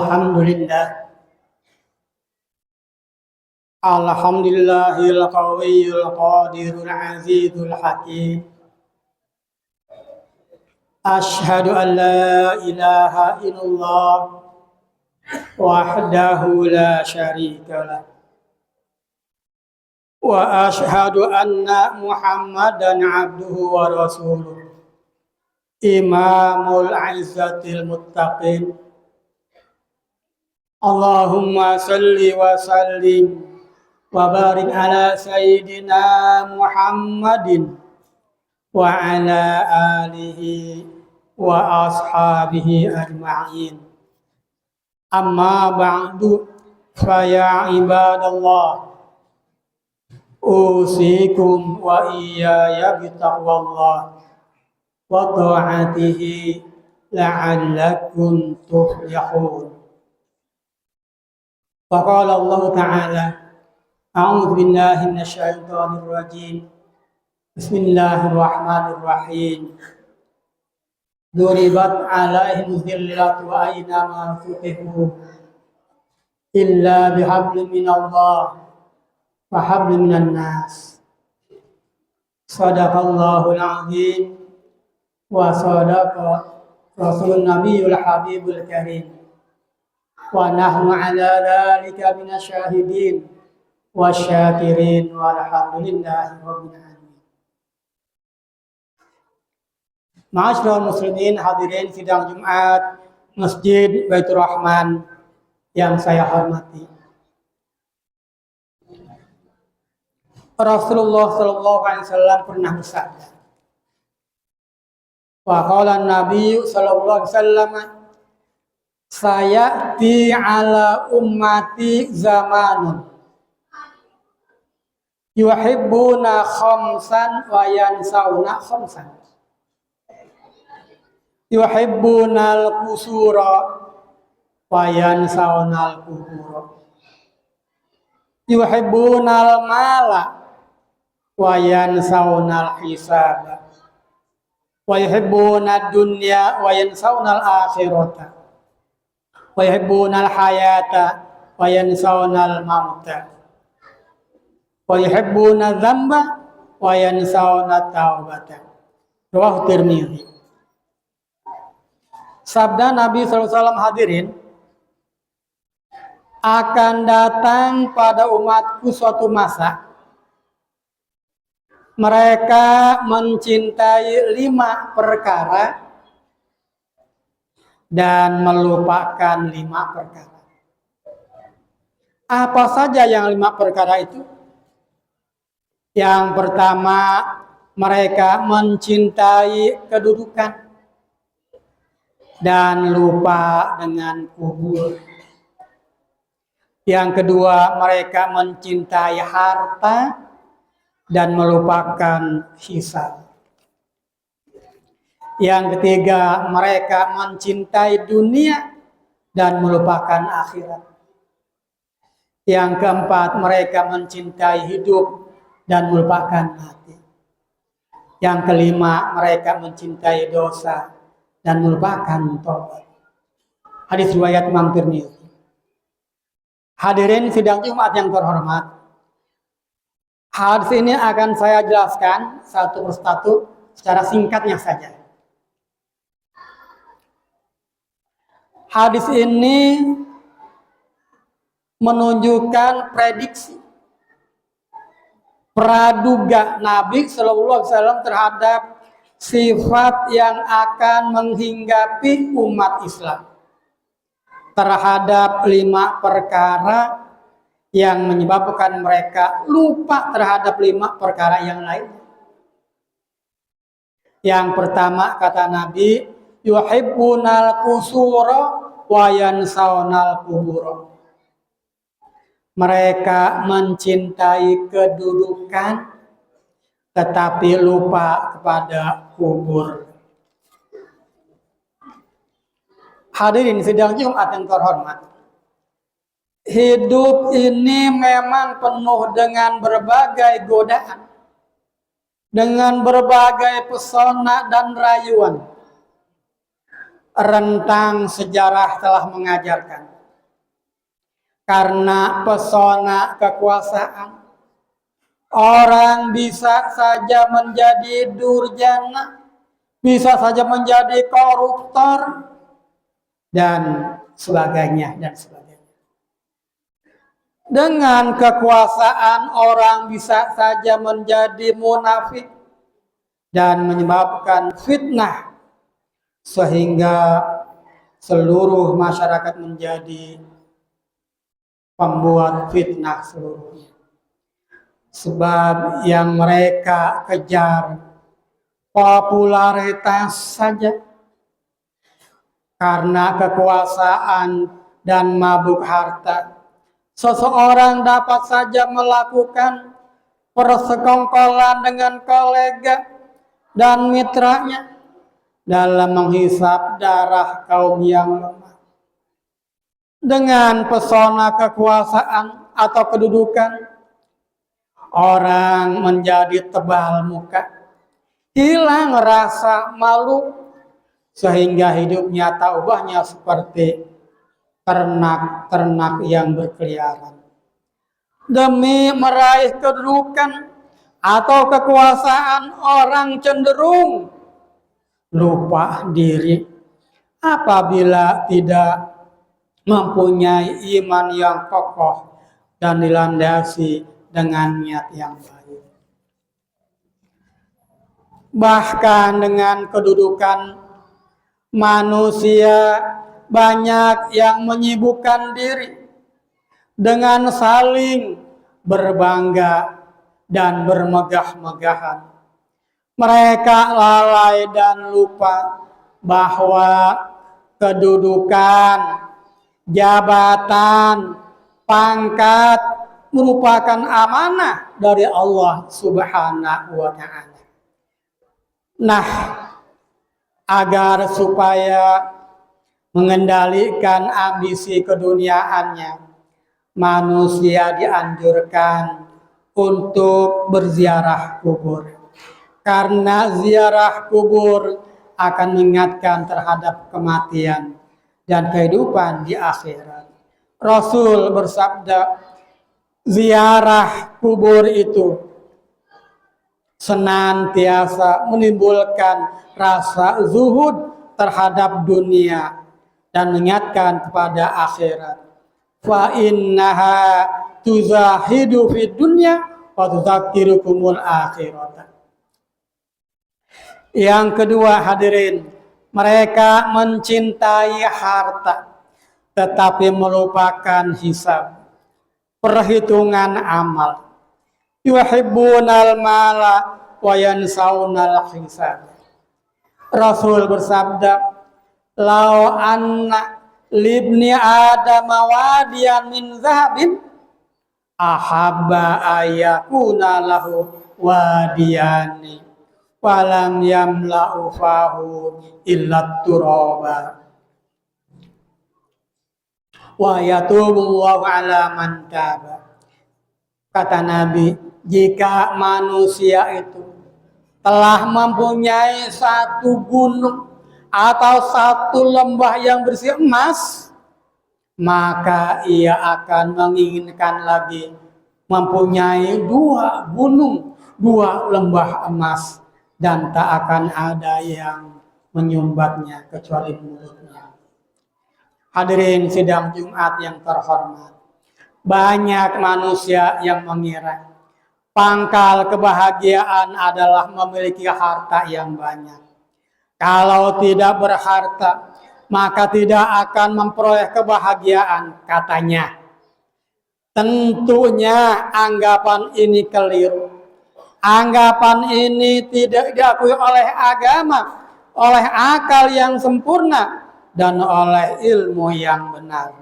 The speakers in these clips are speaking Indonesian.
Alhamdulillah. Alhamdulillahil qawiyul qadirul azizul hakim. Ashhadu an la ilaha illallah wahdahu la syarika lah. Wa ashhadu anna Muhammadan abduhu wa rasuluh. Imamul izzatil muttaqin. Allahumma salli wa sallim wa barik ala sayyidina Muhammadin wa ala alihi wa ashabihi ajma'in. Amma ba'du, fa ya ibadallah, usikum wa iyaya bitaqwallah wa ta'atihi la'allakum tuflihun. Wa qala Allah ta'ala, a'udzu billahi minasyaitonir rajim. Bismillahirrahmanirrahim. Duribat 'alaihim dhillatu wa aynama tuqifu illa bihablin minallah wa hablin minan nas. Shadaqallahul 'azim wa shadaqa rasulun nabiyul habibul karim. Wa nahnu 'ala dzalika minasyahidin wasyakirin walhamdulillahi rabbil alamin. Ma'asyiral muslimin, hadirin sidang Jumat Masjid Baitur Rahman yang saya hormati. Rasulullah sallallahu alaihi wasallam pernah bersabda, wa qala an-nabiy sallallahu alaihi wasallam, sayati ala ummati zamanun yuhibbuna khamsan wa yansawna khamsan. Yuhibbunal qusura wa yansawnal qubura. Yuhibbunal mala wa yansawnal hisaba. Wa yuhibbunad dunya wa yansawnal akhirata. Wa yuhibbunal hayata wa yansawnal mauta. Wa yuhibbuna dzamba wa yansawna taubata. Rawahu Tirmidzi. Sabda Nabi SAW, hadirin, akan datang pada umatku suatu masa mereka mencintai 5 perkara dan melupakan 5 perkara. Apa saja yang 5 perkara itu? Yang pertama, mereka mencintai kedudukan dan lupa dengan kubur. Yang kedua, mereka mencintai harta dan melupakan hisab. Yang ketiga, mereka mencintai dunia dan melupakan akhirat. Yang keempat, mereka mencintai hidup dan melupakan mati. Yang kelima, mereka mencintai dosa dan melupakan taubat. Hadis riwayat Imam Tirmidzi. Hadirin sidang Jumat yang terhormat, hadis ini akan saya jelaskan satu persatu secara singkatnya saja. Hadis ini menunjukkan prediksi, praduga Nabi Sallallahu Alaihi Wasallam terhadap sifat yang akan menghinggapi umat Islam, terhadap 5 perkara yang menyebabkan mereka lupa terhadap 5 perkara yang lain. Yang pertama, kata Nabi, yuhibbunal qusura wa yansawnal qubura. Mereka mencintai kedudukan tetapi lupa kepada kubur. Hadirin sidang Jumat yang terhormat, hidup ini memang penuh dengan berbagai godaan, dengan berbagai pesona dan rayuan. Rentang sejarah telah mengajarkan Karena pesona kekuasaan, orang bisa saja menjadi durjana, bisa saja menjadi koruptor, dan sebagainya, dan sebagainya. Dengan kekuasaan, orang bisa saja menjadi munafik dan menyebabkan fitnah, sehingga seluruh masyarakat menjadi pembuat fitnah seluruhnya. Sebab yang mereka kejar popularitas saja. Karena kekuasaan dan mabuk harta, seseorang dapat saja melakukan persekongkolan dengan kolega dan mitranya dalam menghisap darah kaum yang lemah. Dengan pesona kekuasaan atau kedudukan, orang menjadi tebal muka, hilang rasa malu, sehingga hidupnya tak ubahnya seperti ternak-ternak yang berkeliaran. Demi meraih kedudukan atau kekuasaan, orang cenderung lupa diri apabila tidak mempunyai iman yang kokoh dan dilandasi dengan niat yang baik. Bahkan dengan kedudukan, manusia banyak yang menyibukkan diri dengan saling berbangga dan bermegah-megahan. Mereka lalai dan lupa bahwa kedudukan, jabatan, pangkat merupakan amanah dari Allah Subhanahu wa Ta'ala. Nah, agar supaya mengendalikan ambisi keduniaannya, manusia dianjurkan untuk berziarah kubur. Karena ziarah kubur akan mengingatkan terhadap kematian dan kehidupan di akhirat. Rasul bersabda, ziarah kubur itu senantiasa menimbulkan rasa zuhud terhadap dunia dan mengingatkan kepada akhirat. Fa innaha tuzahidu fid dunya wa tudzakirukumul akhirat. Yang kedua, hadirin, mereka mencintai harta tetapi melupakan hisab, perhitungan amal. Yuhibbunal mala wa yansaunal hisab. Rasul bersabda, "Lau anna libni Adam wadiyan min zahabin ahabba ayakuna lahu wadiyani walam yamla'u fahu illa turaba wa yatubullahu ala man taba." Kata Nabi, jika manusia itu telah mempunyai satu gunung atau satu lembah yang bersih emas, maka ia akan menginginkan lagi mempunyai 2 gunung, 2 lembah emas, dan tak akan ada yang menyumbatnya kecuali mulutnya. Hadirin sidang Jumat yang terhormat, banyak manusia yang mengira pangkal kebahagiaan adalah memiliki harta yang banyak. Kalau tidak berharta, maka tidak akan memperoleh kebahagiaan, katanya. Tentunya anggapan ini keliru. Anggapan ini tidak diakui oleh agama, oleh akal yang sempurna, dan oleh ilmu yang benar.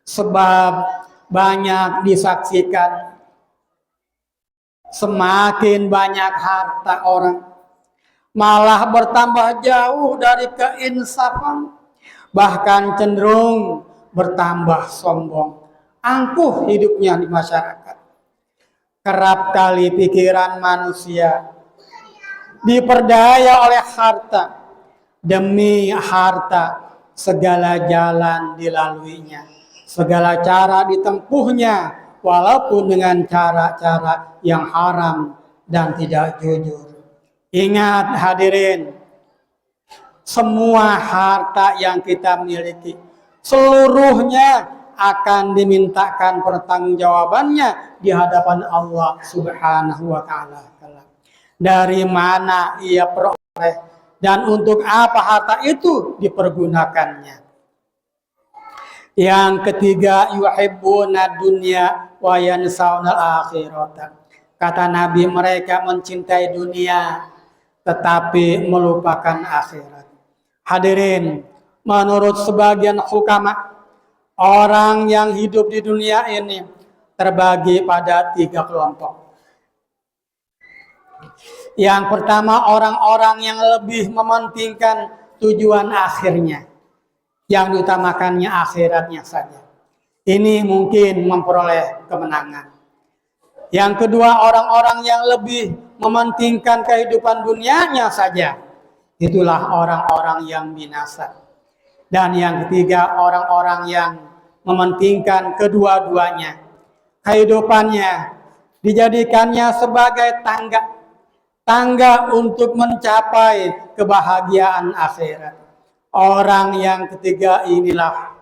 Sebab banyak disaksikan, semakin banyak harta orang malah bertambah jauh dari keinsafan, bahkan cenderung bertambah sombong, angkuh hidupnya di masyarakat. Kerap kali pikiran manusia diperdaya oleh harta. Demi harta, segala jalan dilaluinya, segala cara ditempuhnya, walaupun dengan cara-cara yang haram dan tidak jujur. Ingat hadirin, semua harta yang kita miliki, seluruhnya akan dimintakan pertanggungjawabannya di hadapan Allah Subhanahu wa Ta'ala. Dari mana ia peroleh dan untuk apa harta itu dipergunakannya. Yang ketiga, yuhibbuna dunya wa yansawna akhirata. Kata Nabi, mereka mencintai dunia tetapi melupakan akhirat. Hadirin, menurut sebagian hukama, orang yang hidup di dunia ini terbagi pada 3 kelompok. Yang pertama, orang-orang yang lebih mementingkan tujuan akhirnya, yang diutamakannya akhiratnya saja. Ini mungkin memperoleh kemenangan. Yang kedua, orang-orang yang lebih mementingkan kehidupan dunianya saja. Itulah orang-orang yang binasa. Dan yang ketiga, orang-orang yang mementingkan kedua-duanya. Kehidupannya dijadikannya sebagai tangga untuk mencapai kebahagiaan akhirat. Orang yang ketiga inilah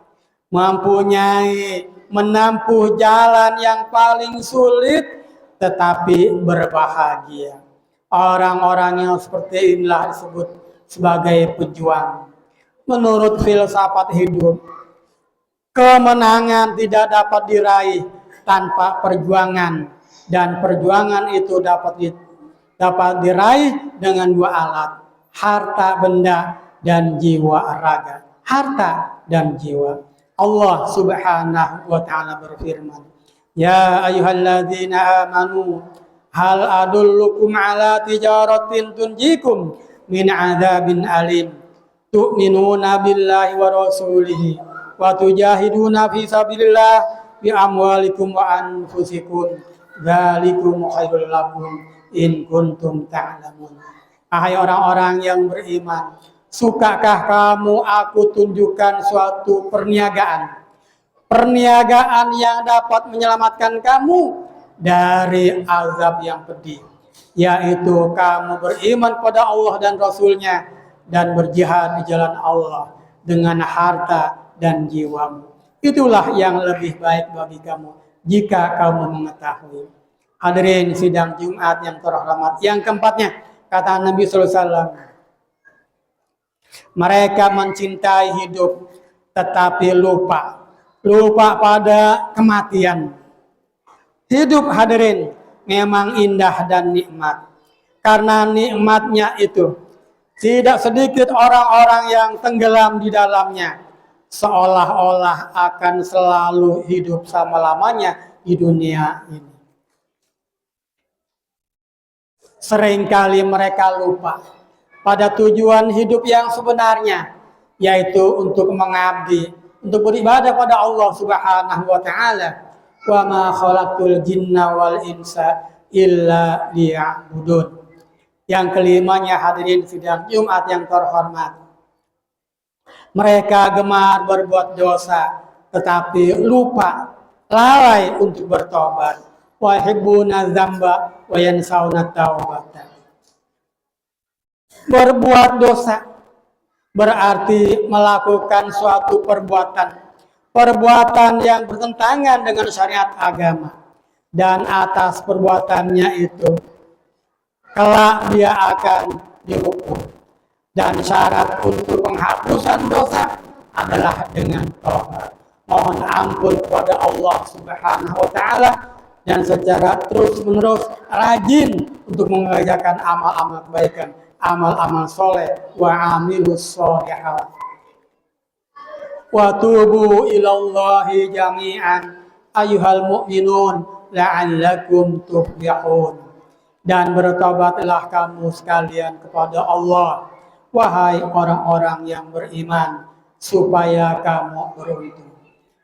mempunyai menempuh jalan yang paling sulit tetapi berbahagia. Orang-orang yang seperti inilah disebut sebagai pejuang. Menurut filsafat hidup, kemenangan tidak dapat diraih tanpa perjuangan, dan perjuangan itu dapat diraih dengan 2 alat, harta benda dan jiwa raga. Harta dan jiwa. Allah Subhanahu wa Ta'ala berfirman, ya ayyuhalladzina amanu hal adullukum ala tijaratin tunjikum min adzabin alim tu'minuna billahi wa rasulihi wa tujahiduna fi sabilillah bi amwalikum wa anfusikum dzalikum khairul lakum in kuntum ta'lamun. Hai orang-orang yang beriman, sukakah kamu aku tunjukkan suatu perniagaan yang dapat menyelamatkan kamu dari azab yang pedih, yaitu kamu beriman pada Allah dan Rasul-Nya dan berjihad di jalan Allah dengan harta dan jiwamu. Itulah yang lebih baik bagi kamu jika kamu mengetahui. Hadirin sidang Jumat yang terhormat, yang keempatnya, kata Nabi SAW, mereka mencintai hidup tetapi lupa pada kematian. Hidup hadirin memang indah dan nikmat. Karena nikmatnya itu, tidak sedikit orang-orang yang tenggelam di dalamnya, seolah-olah akan selalu hidup selama-lamanya di dunia ini. Seringkali mereka lupa pada tujuan hidup yang sebenarnya, yaitu untuk mengabdi, untuk beribadah pada Allah Subhanahu wa Ta'ala. Wa ma khalaqtul jinna wal insa illa liya'budun. Yang kelimanya, hadirin sidang Jumat yang terhormat, mereka gemar berbuat dosa tetapi lupa, lalai untuk bertobat. Wa hibbuna dzamba wa yansawna taubata. Berbuat dosa berarti melakukan suatu perbuatan yang bertentangan dengan syariat agama, dan atas perbuatannya itu kelak dia akan dihukum, dan syarat untuk penghapusan dosa adalah dengan taubat, mohon ampun kepada Allah Subhanahu wa Ta'ala, dan secara terus-menerus rajin untuk mengerjakan amal-amal kebaikan, amal-amal soleh, wa amilus sholihat. Wa tubu ilallahi jami'an ayyuhal mu'minun la'allakum tuflihun. Dan bertobatlah kamu sekalian kepada Allah, wahai orang-orang yang beriman, supaya kamu beruntung.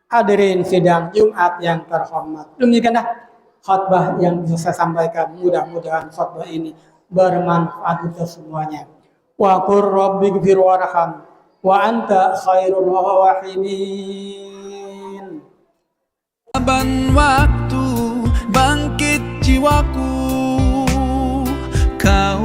Hadirin sidang Jumat yang terhormat, demikianlah khutbah yang bisa saya sampaikan. Mudah-mudahan khutbah ini bermanfaat untuk semuanya. Wa qur rabbighfir warham wa anta khairur rahimin. Saban waktu bangkit jiwaku, kau